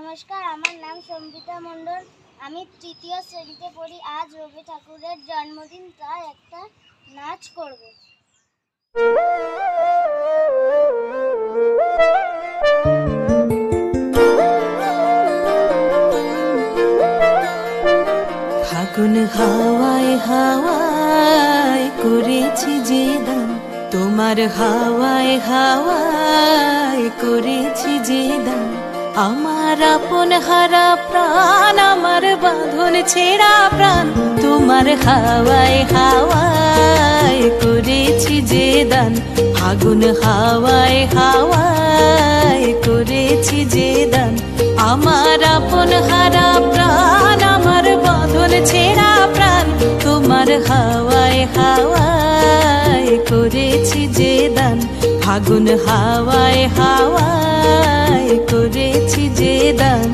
নমস্কার, আমার নাম সম্বিতা মণ্ডল। আমি তৃতীয় শ্রেণীতে পড়ি। আজ রবি ঠাকুরের জন্মদিন, তাই একটা নাচ করব। ফাগুন হাওয়ায় হাওয়ায় করেছি যে দান, তোমার হাওয়ায় হাওয়ায় করেছি যে দান। আমার আপন হারা প্রাণ, আমার বাঁধন ছেঁড়া প্রাণ, তোমার হাওয়ায় হাওয়ায় করেছি যে দান। ফাগুন হাওয়ায় হাওয়ায় করেছি যে দান। আমার আপন হারা প্রাণ, আমার বাঁধন ছেঁড়া প্রাণ, তোমার হাওয়ায় হাওয়ায় করেছি যে দান। ফাগুন হাওয়ায় হাওয়ায় করেছি যে দান।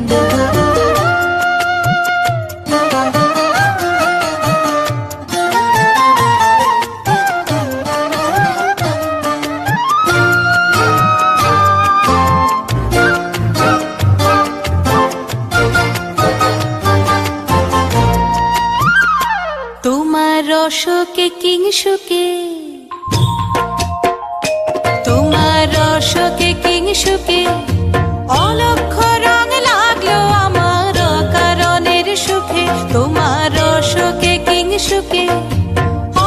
তোমার রসকে কিংসুকে, তোমার রসকে কিংসুকে অলক্ষ রং লাগলো আমার কারণের সুখে। তোমার রসকে কিংসুকে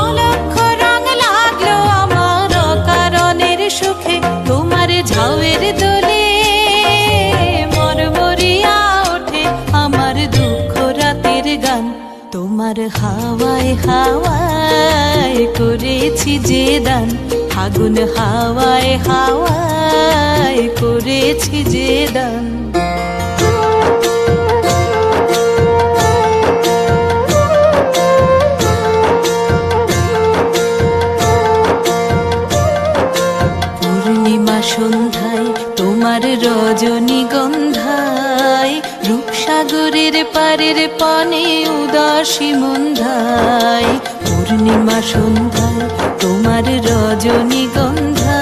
অলক্ষ রং লাগলো আমার কারণের সুখে। তোমার ঝাউয়ের দোলে মরমরিয়া ওঠে আমার দুঃখ রাতের গান। তোমার হাওয়ায় হাওয়ায় করেছি যে দান। ফাগুন হাওয়ায় হাওয়ায় করেছি যে দান। পূর্ণিমা সন্ধ্যায় তোমার রজনীগন্ধায়, রূপসাগরের পারের পানে উদাসী মন্ধায়। পূর্ণিমা সন্ধ্যায় তোমার রজনীগন্ধায়,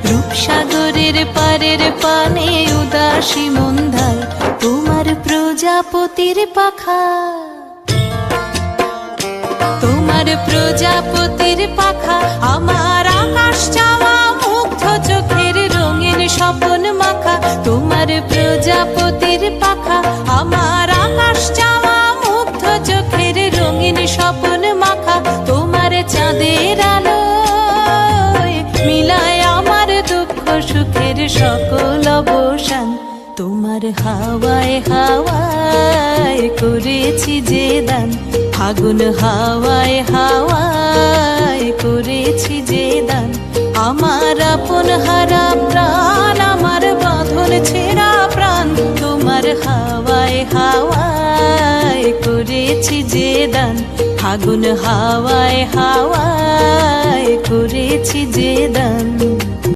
রূপসাগরের পারের পানে উদাসী মন্ধায়। তোমার প্রজাপতির পাখা, তোমার প্রজাপতির পাখা আমার আকাশ চাওয়া মুগ্ধ চোখের রঙিন স্বপন মাখা। তোমার প্রজাপতির পাখা আমার আকাশ চাওয়া মুগ্ধ চোখের রঙিন স্বপন মাখা। তোমার চাঁদের আলো মিলায় আমার দুঃখ সুখের সকল অবসান। তোমার হাওয়ায় হাওয়ায় করেছি যে দান। ফাগুন হাওয়ায় হাওয়ায় করেছি যে দান। আমার আপন হারা প্রাণ, আমার বাঁধন ছেঁড়া প্রাণ, তোমার হাওয়ায় হাওয়ায় করেছি যে দান। ফাগুন হাওয়ায় হাওয়ায় করেছি যে দান।